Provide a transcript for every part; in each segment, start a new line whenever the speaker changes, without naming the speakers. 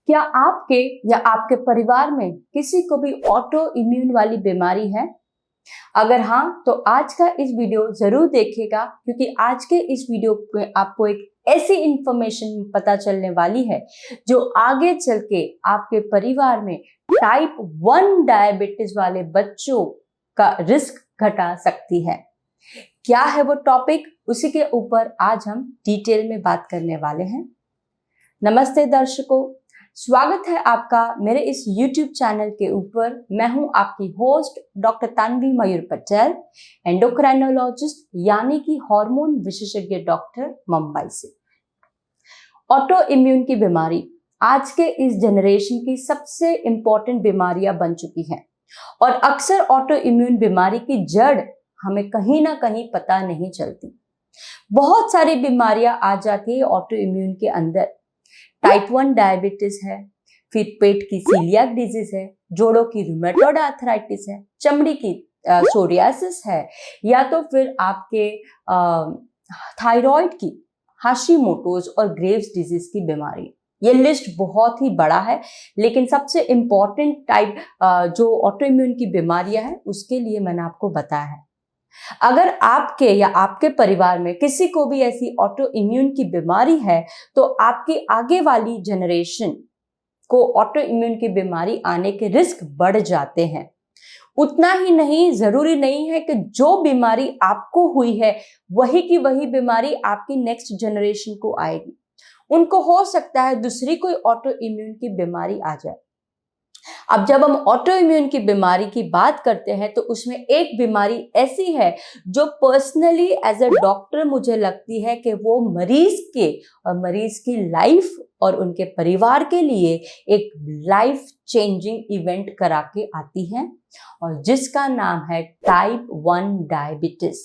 क्या आपके या आपके परिवार में किसी को भी ऑटो इम्यून वाली बीमारी है? अगर हाँ, तो आज का इस वीडियो जरूर देखिएगा, क्योंकि आज के इस वीडियो में आपको एक ऐसी इंफॉर्मेशन पता चलने वाली है जो आगे चल के आपके परिवार में टाइप 1 डायबिटीज वाले बच्चों का रिस्क घटा सकती है। क्या है वो टॉपिक, उसी के ऊपर आज हम डिटेल में बात करने वाले हैं। नमस्ते दर्शकों, स्वागत है आपका मेरे इस YouTube चैनल के ऊपर। मैं हूं आपकी होस्ट डॉक्टर तन्वी मयूर पटेल, एंडोक्राइनोलॉजिस्ट यानी कि हार्मोन विशेषज्ञ डॉक्टर, मुंबई से। ऑटो इम्यून की बीमारी आज के इस जनरेशन की सबसे इंपॉर्टेंट बीमारियां बन चुकी हैं और अक्सर ऑटो इम्यून बीमारी की जड़ हमें कहीं ना कहीं पता नहीं चलती। बहुत सारी बीमारियां आ जाती है ऑटो इम्यून के अंदर। टाइप 1 डायबिटीज है, फिर पेट की सीलियाक डिजीज है, जोड़ों की रूमेटॉइड आर्थराइटिस है, चमड़ी की सोरियासिस है, या तो फिर आपके थायराइड की हाशिमोटोज और ग्रेव्स डिजीज की बीमारी। ये लिस्ट बहुत ही बड़ा है, लेकिन सबसे इंपॉर्टेंट टाइप जो ऑटो इम्यून की बीमारियां हैं उसके लिए मैंने आपको बताया है। अगर आपके या आपके परिवार में किसी को भी ऐसी ऑटो इम्यून की बीमारी है, तो आपकी आगे वाली जनरेशन को ऑटो इम्यून की बीमारी आने के रिस्क बढ़ जाते हैं। उतना ही नहीं, जरूरी नहीं है कि जो बीमारी आपको हुई है वही की वही बीमारी आपकी नेक्स्ट जनरेशन को आएगी। उनको हो सकता है दूसरी कोई ऑटो इम्यून की बीमारी आ जाए। अब जब हम ऑटो इम्यून की बीमारी की बात करते हैं तो उसमें एक बीमारी ऐसी है जो पर्सनली एज अ डॉक्टर मुझे लगती है कि वो मरीज के और मरीज की लाइफ और उनके परिवार के लिए एक लाइफ चेंजिंग इवेंट करा के आती है, और जिसका नाम है टाइप 1 डायबिटीज।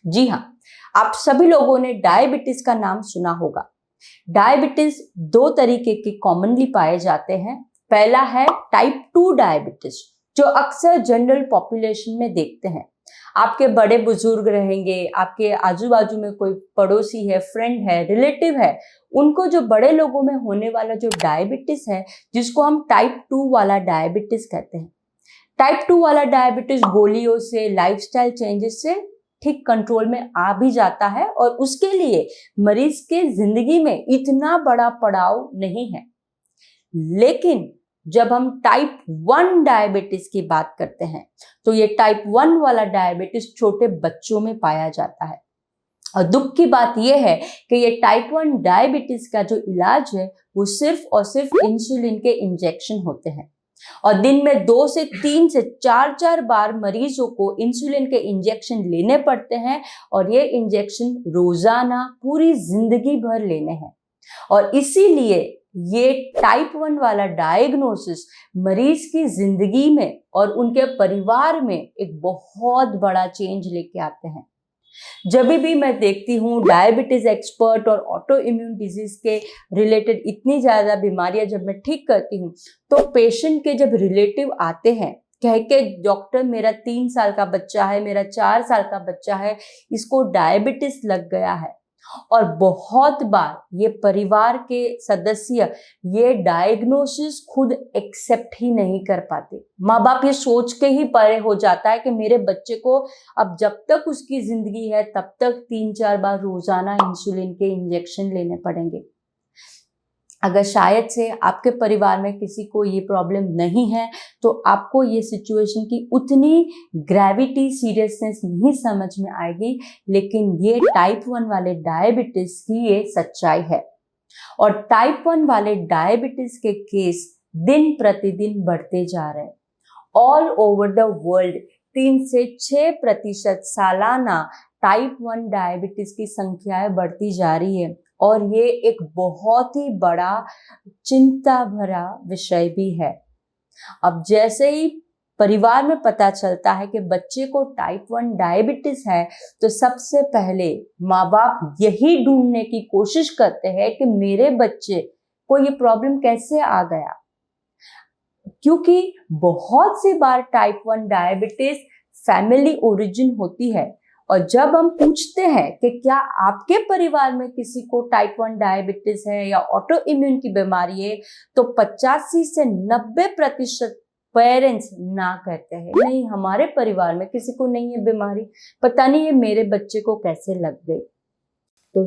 जी हाँ, आप सभी लोगों ने डायबिटीज का नाम सुना होगा। डायबिटीज दो तरीके के कॉमनली पाए जाते हैं। पहला है टाइप 2 डायबिटीज, जो अक्सर जनरल पॉपुलेशन में देखते हैं। आपके बड़े बुजुर्ग रहेंगे, आपके आजू बाजू में कोई पड़ोसी है, फ्रेंड है, रिलेटिव है, उनको जो बड़े लोगों में होने वाला जो डायबिटीज है, जिसको हम टाइप 2 वाला डायबिटीज कहते हैं। टाइप 2 वाला डायबिटीज गोलियों से, लाइफस्टाइल चेंजेस से ठीक कंट्रोल में आ भी जाता है, और उसके लिए मरीज के जिंदगी में इतना बड़ा पड़ाव नहीं है। लेकिन जब हम टाइप 1 डायबिटीज की बात करते हैं तो ये टाइप 1 वाला डायबिटीज छोटे बच्चों में पाया जाता है। और दुख की बात यह है कि ये टाइप 1 डायबिटीज का जो इलाज है वो सिर्फ और सिर्फ इंसुलिन के इंजेक्शन होते हैं, और दिन में 2 से 3 से 4 बार मरीजों को इंसुलिन के इंजेक्शन लेने पड़ते हैं, और ये इंजेक्शन रोजाना पूरी जिंदगी भर लेने हैं। और इसीलिए ये टाइप 1 वाला डायग्नोसिस मरीज की जिंदगी में और उनके परिवार में एक बहुत बड़ा चेंज लेके आते हैं। जब भी मैं देखती हूँ डायबिटीज एक्सपर्ट और ऑटो इम्यून डिजीज के रिलेटेड इतनी ज्यादा बीमारियां जब मैं ठीक करती हूँ, तो पेशेंट के जब रिलेटिव आते हैं कह के, डॉक्टर मेरा 3 साल का बच्चा है, मेरा 4 साल का बच्चा है, इसको डायबिटीज लग गया है, और बहुत बार ये परिवार के सदस्य ये डायग्नोसिस खुद एक्सेप्ट ही नहीं कर पाते। माँ बाप ये सोच के ही परे हो जाता है कि मेरे बच्चे को अब जब तक उसकी जिंदगी है तब तक 3-4 बार रोजाना इंसुलिन के इंजेक्शन लेने पड़ेंगे। अगर शायद से आपके परिवार में किसी को ये प्रॉब्लम नहीं है तो आपको ये सिचुएशन की उतनी ग्रेविटी, सीरियसनेस नहीं समझ में आएगी, लेकिन ये टाइप 1 वाले डायबिटीज की ये सच्चाई है। और टाइप 1 वाले डायबिटीज के केस दिन प्रतिदिन बढ़ते जा रहे हैं। ऑल ओवर द वर्ल्ड 3 से 6% सालाना टाइप 1 डायबिटीज की संख्याएं बढ़ती जा रही है, और ये एक बहुत ही बड़ा चिंता भरा विषय भी है। अब जैसे ही परिवार में पता चलता है कि बच्चे को टाइप 1 डायबिटीज है, तो सबसे पहले माँ बाप यही ढूंढने की कोशिश करते हैं कि मेरे बच्चे को ये प्रॉब्लम कैसे आ गया, क्योंकि बहुत सी बार टाइप 1 डायबिटीज फैमिली ओरिजिन होती है, और जब हम पूछते हैं कि क्या आपके परिवार में किसी को टाइप 1 डायबिटीज है या ऑटो इम्यून की बीमारी है, तो 85 से 90% पेरेंट्स ना कहते हैं, नहीं हमारे परिवार में किसी को नहीं है बीमारी, पता नहीं ये मेरे बच्चे को कैसे लग गई। तो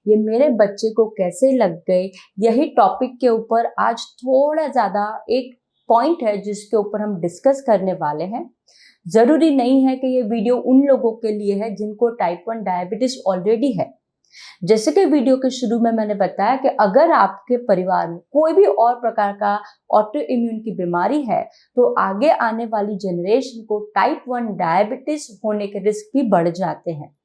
ये मेरे बच्चे को कैसे लग गई, यही टॉपिक के ऊपर आज थोड़ा ज्यादा एक पॉइंट है जिसके ऊपर हम डिस्कस करने वाले हैं। जरूरी नहीं है कि ये वीडियो उन लोगों के लिए है जिनको टाइप 1 डायबिटीज ऑलरेडी है। जैसे कि वीडियो के शुरू में मैंने बताया कि अगर आपके परिवार में कोई भी और प्रकार का ऑटो इम्यून की बीमारी है, तो आगे आने वाली जनरेशन को टाइप 1 डायबिटीज होने के रिस्क भी बढ़ जाते हैं।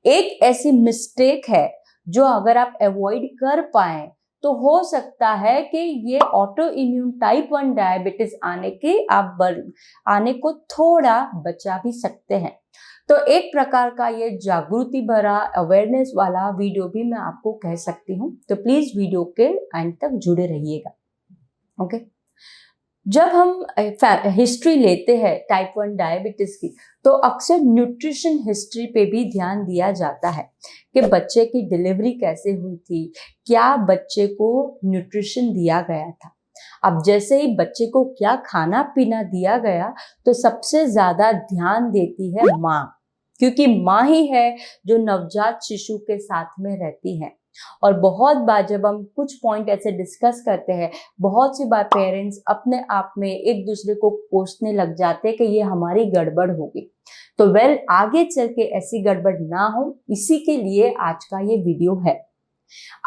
एक ऐसी मिस्टेक है जो अगर आप अवॉइड कर पाए तो हो सकता है कि ये ऑटो इम्यून टाइप 1 डायबिटीज आने को थोड़ा बचा भी सकते हैं। तो एक प्रकार का ये जागृति भरा अवेयरनेस वाला वीडियो भी मैं आपको कह सकती हूँ, तो प्लीज वीडियो के एंड तक जुड़े रहिएगा। ओके, जब हम हिस्ट्री लेते हैं टाइप 1 डायबिटीज की, तो अक्सर न्यूट्रिशन हिस्ट्री पे भी ध्यान दिया जाता है कि बच्चे की डिलीवरी कैसे हुई थी, क्या बच्चे को न्यूट्रिशन दिया गया था। अब जैसे ही बच्चे को क्या खाना पीना दिया गया, तो सबसे ज्यादा ध्यान देती है माँ, क्योंकि माँ ही है जो नवजात शिशु के साथ में रहती है। और बहुत बार जब हम कुछ पॉइंट ऐसे डिस्कस करते हैं, बहुत सी बार पेरेंट्स अपने आप में एक दूसरे को कोसने लग जाते हैं कि ये हमारी गड़बड़ होगी। तो आगे चल के ऐसी गड़बड़ ना हो, इसी के लिए आज का ये वीडियो है।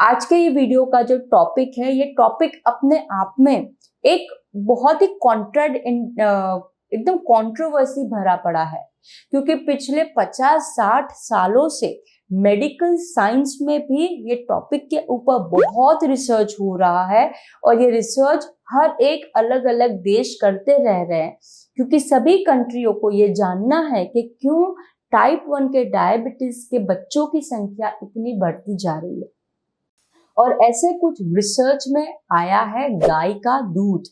आज के ये वीडियो का जो टॉपिक है, ये टॉपिक अपने आप में एक बहुत ही एकदम कंट्रोवर्सी भरा पड़ा है, क्योंकि पिछले 50-60 सालों से मेडिकल साइंस में भी ये टॉपिक के ऊपर बहुत रिसर्च हो रहा है, और ये रिसर्च हर एक अलग अलग देश करते रह रहे हैं, क्योंकि सभी कंट्रियों को ये जानना है कि क्यों टाइप 1 के डायबिटीज के बच्चों की संख्या इतनी बढ़ती जा रही है। और ऐसे कुछ रिसर्च में आया है गाय का दूध।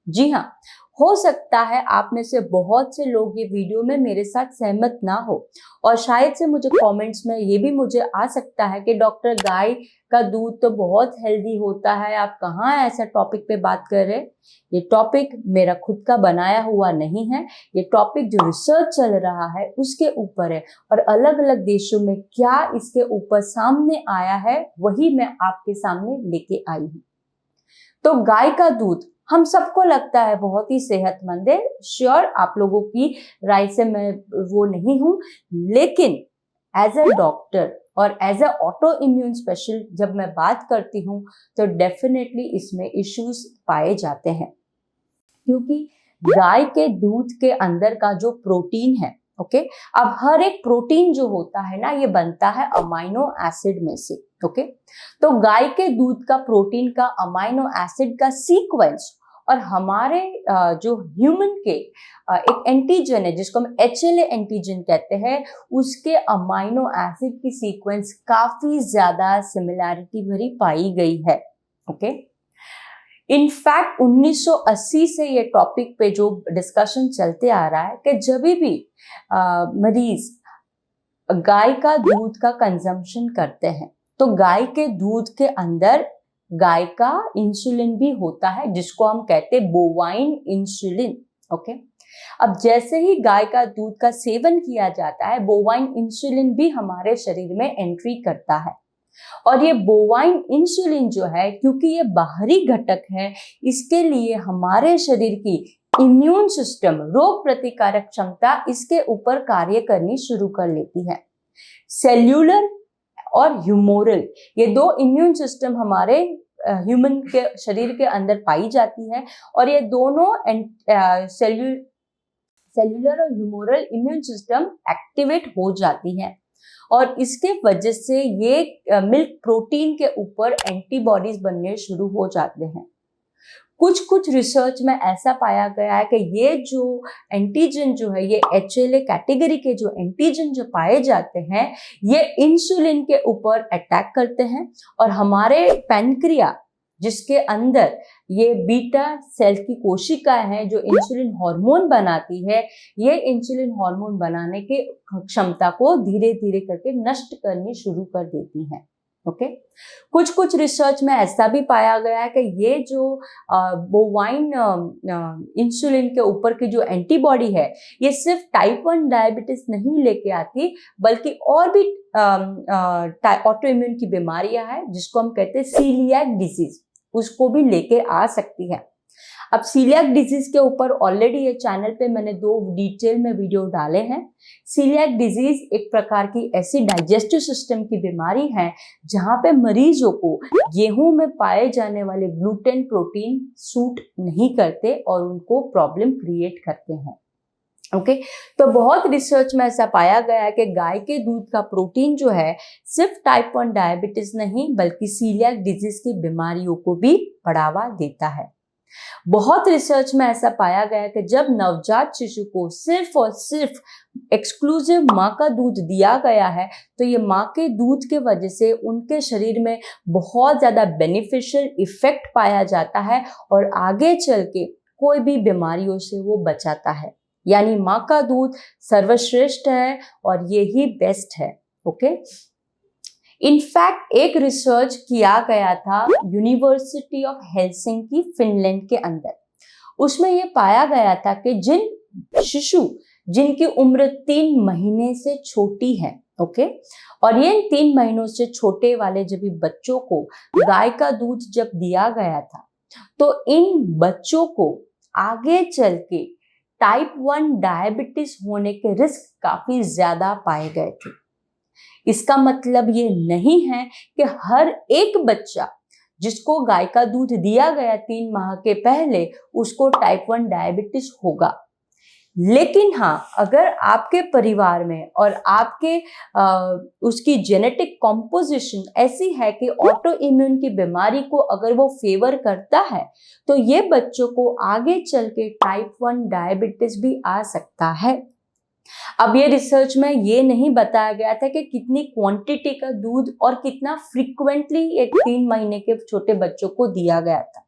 जी हाँ, हो सकता है आप में से बहुत से लोग ये वीडियो में मेरे साथ सहमत ना हो, और शायद से मुझे कमेंट्स में ये भी मुझे आ सकता है कि डॉक्टर गाय का दूध तो बहुत हेल्दी होता है, आप कहाँ ऐसा टॉपिक पे बात कर रहे हैं। ये टॉपिक मेरा खुद का बनाया हुआ नहीं है, ये टॉपिक जो रिसर्च चल रहा है उसके ऊपर है, और अलग अलग देशों में क्या इसके ऊपर सामने आया है वही मैं आपके सामने लेके आई हूँ। तो गाय का दूध हम सबको लगता है बहुत ही सेहतमंद है। श्योर, आप लोगों की राय से मैं वो नहीं हूं, लेकिन एज अ डॉक्टर और as a autoimmune specialist जब मैं बात करती हूँ, तो डेफिनेटली इसमें इश्यूज पाए जाते हैं, क्योंकि गाय के दूध के अंदर का जो प्रोटीन है, ओके, अब हर एक प्रोटीन जो होता है ना, ये बनता है अमाइनो एसिड में से। ओके, तो गाय के दूध का प्रोटीन का अमाइनो एसिड का सीक्वेंस और हमारे जो ह्यूमन के एक एंटीजन है जिसको हम HLA एंटीजन कहते हैं, उसके अमाइनो एसिड की सीक्वेंस काफी ज्यादा सिमिलैरिटी भरी पाई गई है। ओके, इनफैक्ट 1980 से ये टॉपिक पे जो डिस्कशन चलते आ रहा है कि जब भी मरीज गाय का दूध का कंजम्पशन करते हैं, तो गाय के दूध के अंदर गाय का इंसुलिन भी होता है, जिसको हम कहते हैं बोवाइन इंसुलिन। ओके, अब जैसे ही गाय का दूध का सेवन किया जाता है, बोवाइन इंसुलिन भी हमारे शरीर में एंट्री करता है। और ये बोवाइन इंसुलिन जो है, क्योंकि ये बाहरी घटक है, इसके लिए हमारे शरीर की इम्यून सिस्टम, रोग प्रतिकारक क्षमता इसके ऊपर कार्य करनी शुरू कर लेती है। सेल्यूलर और ह्यूमोरल, ये दो इम्यून सिस्टम हमारे ह्यूमन के शरीर के अंदर पाई जाती है, और ये दोनों सेल्यूलर और ह्यूमोरल इम्यून सिस्टम एक्टिवेट हो जाती है, और इसके वजह से ये मिल्क प्रोटीन के ऊपर एंटीबॉडीज बनने शुरू हो जाते हैं। कुछ रिसर्च में ऐसा पाया गया है कि ये जो एंटीजन जो है, ये HLA कैटेगरी के जो एंटीजन जो पाए जाते हैं, ये इंसुलिन के ऊपर अटैक करते हैं, और हमारे पैनक्रिया जिसके अंदर ये बीटा सेल की कोशिकाएं हैं जो इंसुलिन हार्मोन बनाती है, ये इंसुलिन हार्मोन बनाने के क्षमता को धीरे धीरे करके नष्ट करनी शुरू कर देती हैं। ओके, कुछ रिसर्च में ऐसा भी पाया गया है कि ये जो बोवाइन इंसुलिन के ऊपर की जो एंटीबॉडी है, ये सिर्फ टाइप 1 डायबिटीज नहीं लेके आती, बल्कि और भी ऑटो इम्यून की बीमारियां हैं जिसको हम कहते हैं सीलियाक डिजीज, उसको भी लेके आ सकती है। अब सीलियाक डिजीज के ऊपर ऑलरेडी ये चैनल पे मैंने 2 डिटेल में वीडियो डाले हैं। सीलियाक डिजीज एक प्रकार की ऐसी डाइजेस्टिव सिस्टम की बीमारी है जहां पे मरीजों को गेहूं में पाए जाने वाले ग्लूटेन प्रोटीन सूट नहीं करते और उनको प्रॉब्लम क्रिएट करते हैं। ओके, तो बहुत रिसर्च में ऐसा पाया गया है कि गाय के दूध का प्रोटीन जो है सिर्फ टाइप 1 डायबिटीज नहीं बल्कि सीलियाक डिजीज की बीमारियों को भी बढ़ावा देता है। बहुत रिसर्च में ऐसा पाया गया कि जब नवजात शिशु को सिर्फ और सिर्फ एक्सक्लूसिव माँ का दूध दिया गया है, तो ये माँ के दूध के वजह से उनके शरीर में बहुत ज्यादा बेनिफिशियल इफेक्ट पाया जाता है और आगे चल के कोई भी बीमारियों से वो बचाता है। यानी माँ का दूध सर्वश्रेष्ठ है और ये ही बेस्ट है। ओके, इनफैक्ट एक रिसर्च किया गया था यूनिवर्सिटी ऑफ हेलसिंकी फिनलैंड के अंदर। उसमें यह पाया गया था कि जिन शिशु जिनकी उम्र 3 महीने से छोटी है, ओके, और ये 3 महीनों से छोटे वाले जब भी बच्चों को गाय का दूध जब दिया गया था, तो इन बच्चों को आगे चल के टाइप 1 डायबिटीज होने के रिस्क काफी ज्यादा पाए गए थे। इसका मतलब ये नहीं है कि हर एक बच्चा जिसको गाय का दूध दिया गया 3 माह के पहले उसको टाइप 1 डायबिटीज होगा। लेकिन हाँ, अगर आपके परिवार में और आपके उसकी जेनेटिक कॉम्पोजिशन ऐसी है कि ऑटो इम्यून की बीमारी को अगर वो फेवर करता है, तो ये बच्चों को आगे चल के टाइप 1 डायबिटीज भी आ सकता है। अब ये रिसर्च में ये नहीं बताया गया था कि कितनी क्वांटिटी का दूध और कितना फ्रीक्वेंटली एक 3 महीने के छोटे बच्चों को दिया गया था।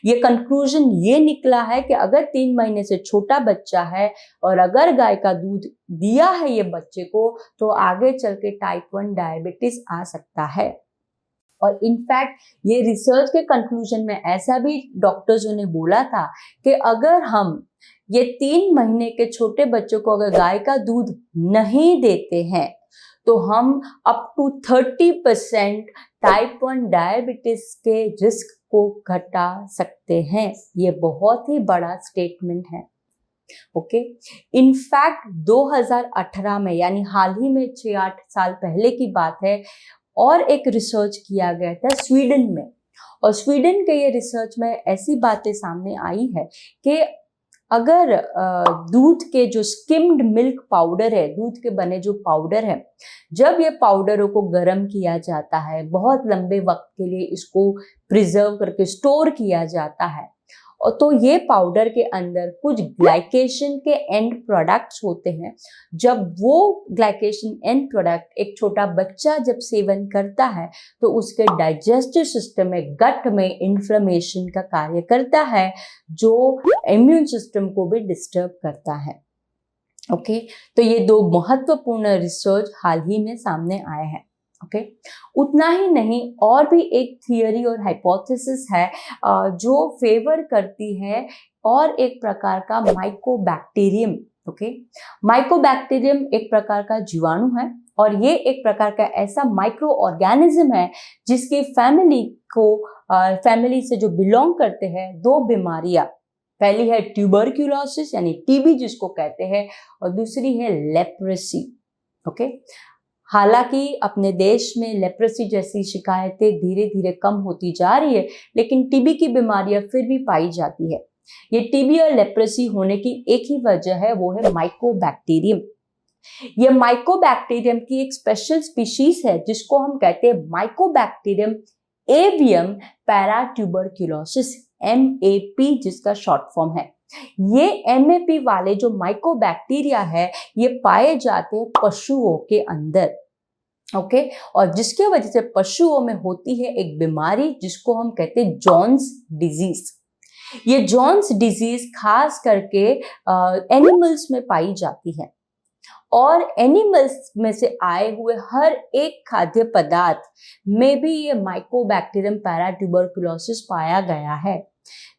ये कंक्लूजन ये निकला है कि अगर 3 महीने से छोटा बच्चा है और अगर गाय का दूध दिया है ये बच्चे को, तो आगे चल के टाइप 1 डायबिटीज आ सकता है। और इनफैक्ट ये रिसर्च के कंक्लूजन में ऐसा भी डॉक्टर्सों ने बोला था कि अगर हम ये 3 महीने के छोटे बच्चों को अगर गाय का दूध नहीं देते हैं, तो हम अप टू 30% टाइप 1 डायबिटीज के रिस्क को घटा सकते हैं। ये बहुत ही बड़ा स्टेटमेंट है। ओके, इनफैक्ट 2018 में, यानी हाल ही में 6-8 साल पहले की बात है, और एक रिसर्च किया गया था स्वीडन में। और स्वीडन के ये रिसर्च में ऐसी बातें सामने आई है कि अगर दूध के जो स्किम्ड मिल्क पाउडर है, दूध के बने जो पाउडर है, जब ये पाउडरों को गर्म किया जाता है, बहुत लंबे वक्त के लिए इसको प्रिजर्व करके स्टोर किया जाता है, और तो ये पाउडर के अंदर कुछ ग्लाइकेशन के एंड प्रोडक्ट्स होते हैं। जब वो ग्लाइकेशन एंड प्रोडक्ट एक छोटा बच्चा जब सेवन करता है, तो उसके डाइजेस्टिव सिस्टम में, गट में इन्फ्लेमेशन का कार्य करता है, जो इम्यून सिस्टम को भी डिस्टर्ब करता है। ओके, तो ये 2 महत्वपूर्ण रिसर्च हाल ही में सामने आए हैं। ओके, उतना ही नहीं, और भी एक थियरी और हाइपोथेसिस है जो फेवर करती है और एक प्रकार का माइकोबैक्टीरियम। ओके, माइकोबैक्टीरियम एक प्रकार का जीवाणु है और ये एक प्रकार का ऐसा माइक्रो ऑर्गेनिज्म है जिसकी फैमिली से जो बिलोंग करते हैं 2 बीमारियां। पहली है ट्यूबरक्यूलोसिस यानी टीबी जिसको कहते हैं, और दूसरी है लेप्रेसी। ओके, हालांकि अपने देश में लेप्रेसी जैसी शिकायतें धीरे धीरे कम होती जा रही है, लेकिन टीबी की बीमारियां फिर भी पाई जाती है। ये टीबी और लेप्रेसी होने की एक ही वजह है, वो है माइकोबैक्टीरियम। ये माइकोबैक्टीरियम की एक स्पेशल स्पीशीज है जिसको हम कहते हैं माइकोबैक्टीरियम एवियम पैराट्यूबरक्यूलोसिस, MAP जिसका शॉर्ट फॉर्म है। ये MAP वाले जो माइकोबैक्टीरिया है, ये पाए जाते हैं पशुओं के अंदर। ओके और जिसके वजह से पशुओं में होती है एक बीमारी जिसको हम कहते हैं जॉन्स डिजीज। ये जॉन्स डिजीज खास करके एनिमल्स में पाई जाती है और एनिमल्स में से आए हुए हर एक खाद्य पदार्थ में भी ये माइकोबैक्टीरियम पैराट्यूबरकुलोसिस पाया गया है।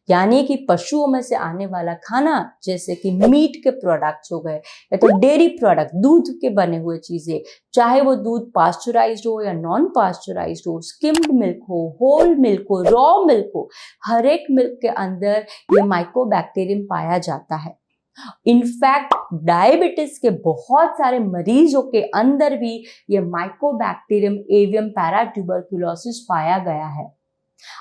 यानी कि पशुओं में से आने वाला खाना जैसे कि मीट के प्रोडक्ट्स हो गए या तो डेयरी प्रोडक्ट दूध के बने हुए चीजें, चाहे वो दूध पास्चराइज्ड हो या नॉन पास्चराइज्ड हो, स्किम्ड मिल्क हो, होल मिल्क हो, रॉ मिल्क हो, हर एक मिल्क के अंदर ये माइकोबैक्टीरियम पाया जाता है। इनफैक्ट डायबिटीज के बहुत सारे मरीजों के अंदर भी ये माइकोबैक्टीरियम एवियम पैराट्यूबरकुलोसिस पाया गया है।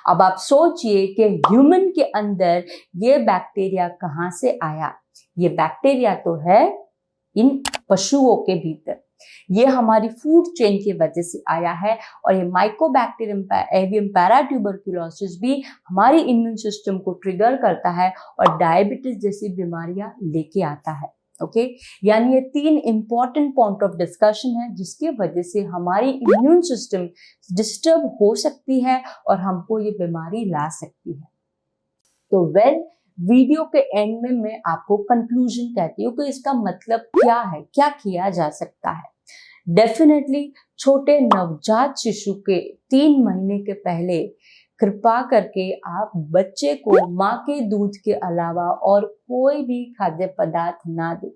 अब आप सोचिए कि ह्यूमन के अंदर ये बैक्टीरिया कहां से आया। ये बैक्टीरिया तो है इन पशुओं के भीतर, ये हमारी फूड चेन की वजह से आया है और ये माइकोबैक्टीरियम एवियम पैराट्यूबरकुलोसिस भी हमारी इम्यून सिस्टम को ट्रिगर करता है और डायबिटीज जैसी बीमारियां लेके आता है। ओके यानी ये 3 इंपॉर्टेंट पॉइंट ऑफ डिस्कशन है जिसकी वजह से हमारी इम्यून सिस्टम डिस्टर्ब हो सकती है और हमको ये बीमारी ला सकती है। तो वीडियो के एंड में मैं आपको कंक्लूजन कहती हूँ कि इसका मतलब क्या है, क्या किया जा सकता है। डेफिनेटली छोटे नवजात शिशु के 3 महीने के पहले कृपा करके आप बच्चे को माँ के दूध के अलावा और कोई भी खाद्य पदार्थ ना दें।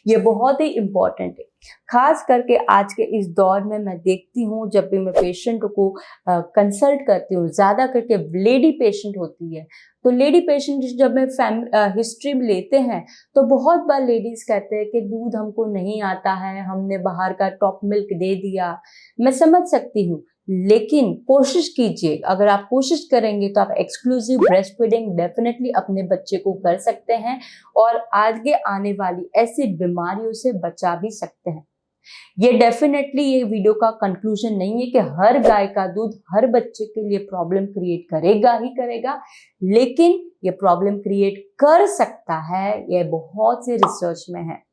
ये बहुत ही इम्पोर्टेंट है। खास करके आज के इस दौर में मैं देखती हूँ जब भी मैं पेशेंट को कंसल्ट करती हूँ, ज़्यादा करके लेडी पेशेंट होती है, तो लेडी पेशेंट जब मैं हिस्ट्री में लेते हैं तो बहुत बार लेडीज कहते हैं कि दूध हमको नहीं आता है, हमने बाहर का टॉप मिल्क दे दिया। मैं समझ सकती हूँ, लेकिन कोशिश कीजिए, अगर आप कोशिश करेंगे तो आप एक्सक्लूसिव ब्रेस्ट फीडिंग डेफिनेटली अपने बच्चे को कर सकते हैं और आगे आने वाली ऐसी बीमारियों से बचा भी सकते हैं। ये डेफिनेटली ये वीडियो का कंक्लूजन नहीं है कि हर गाय का दूध हर बच्चे के लिए प्रॉब्लम क्रिएट करेगा ही करेगा, लेकिन ये प्रॉब्लम क्रिएट कर सकता है, ये बहुत से रिसर्च में है।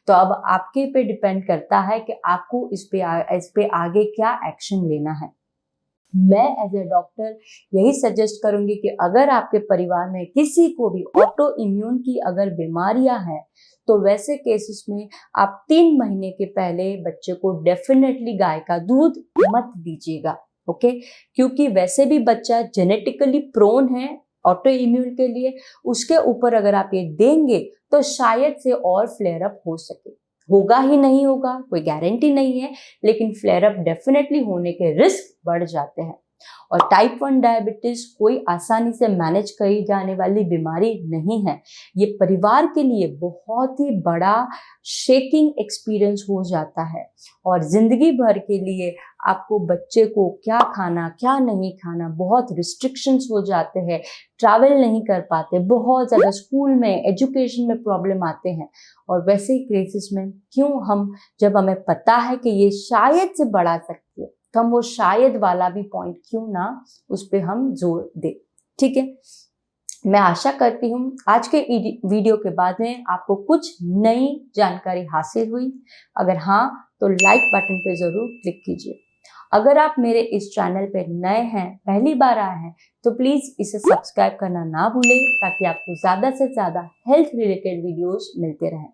तो अब आपके पे डिपेंड करता है कि आपको इस पे आगे क्या एक्शन लेना है। मैं एज ए डॉक्टर यही सजेस्ट करूंगी कि अगर आपके परिवार में किसी को भी ऑटो इम्यून की अगर बीमारियां हैं तो वैसे केसेस में आप 3 महीने के पहले बच्चे को डेफिनेटली गाय का दूध मत दीजिएगा। ओके क्योंकि वैसे भी बच्चा जेनेटिकली प्रोन है ऑटो इम्यून के लिए, उसके ऊपर अगर आप ये देंगे तो शायद से और फ्लेयर अप हो सके। होगा ही नहीं होगा कोई गारंटी नहीं है, लेकिन फ्लेयर अप डेफिनेटली होने के रिस्क बढ़ जाते हैं। और टाइप 1 डायबिटीज कोई आसानी से मैनेज करी जाने वाली बीमारी नहीं है। ये परिवार के लिए बहुत ही बड़ा शेकिंग एक्सपीरियंस हो जाता है और जिंदगी भर के लिए आपको बच्चे को क्या खाना क्या नहीं खाना बहुत रिस्ट्रिक्शंस हो जाते हैं, ट्रैवल नहीं कर पाते, बहुत ज़्यादा स्कूल में एजुकेशन में प्रॉब्लम आते हैं। और वैसे ही केसेस में क्यों हम जब हमें पता है कि ये शायद से बढ़ा सकती है तो हम वो शायद वाला भी पॉइंट क्यों ना उस पर हम जोर दें। ठीक है, मैं आशा करती हूँ आज के वीडियो के बाद में आपको कुछ नई जानकारी हासिल हुई। अगर हाँ तो लाइक बटन पे ज़रूर क्लिक कीजिए। अगर आप मेरे इस चैनल पे नए हैं, पहली बार आए हैं, तो प्लीज़ इसे सब्सक्राइब करना ना भूलें ताकि आपको ज़्यादा से ज़्यादा हेल्थ रिलेटेड वीडियोस मिलते रहें।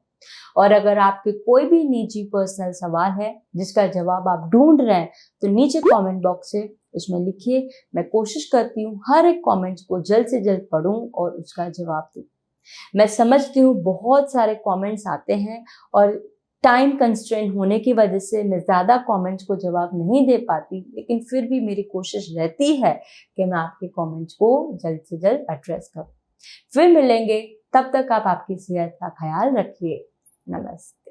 और अगर आपके कोई भी निजी पर्सनल सवाल है जिसका जवाब आप ढूंढ रहे हैं तो नीचे कमेंट बॉक्स से उसमें लिखिए। मैं कोशिश करती हूँ हर एक कमेंट्स को जल्द से जल्द पढूं और उसका जवाब दूं। मैं समझती हूँ बहुत सारे कमेंट्स आते हैं और टाइम कंस्ट्रेंट होने की वजह से मैं ज़्यादा कमेंट्स को जवाब नहीं दे पाती, लेकिन फिर भी मेरी कोशिश रहती है कि मैं आपके कमेंट्स को जल्द से जल्द एड्रेस करूँ। फिर मिलेंगे, तब तक आप आपकी सेहत का ख्याल रखिए। नमस्ते।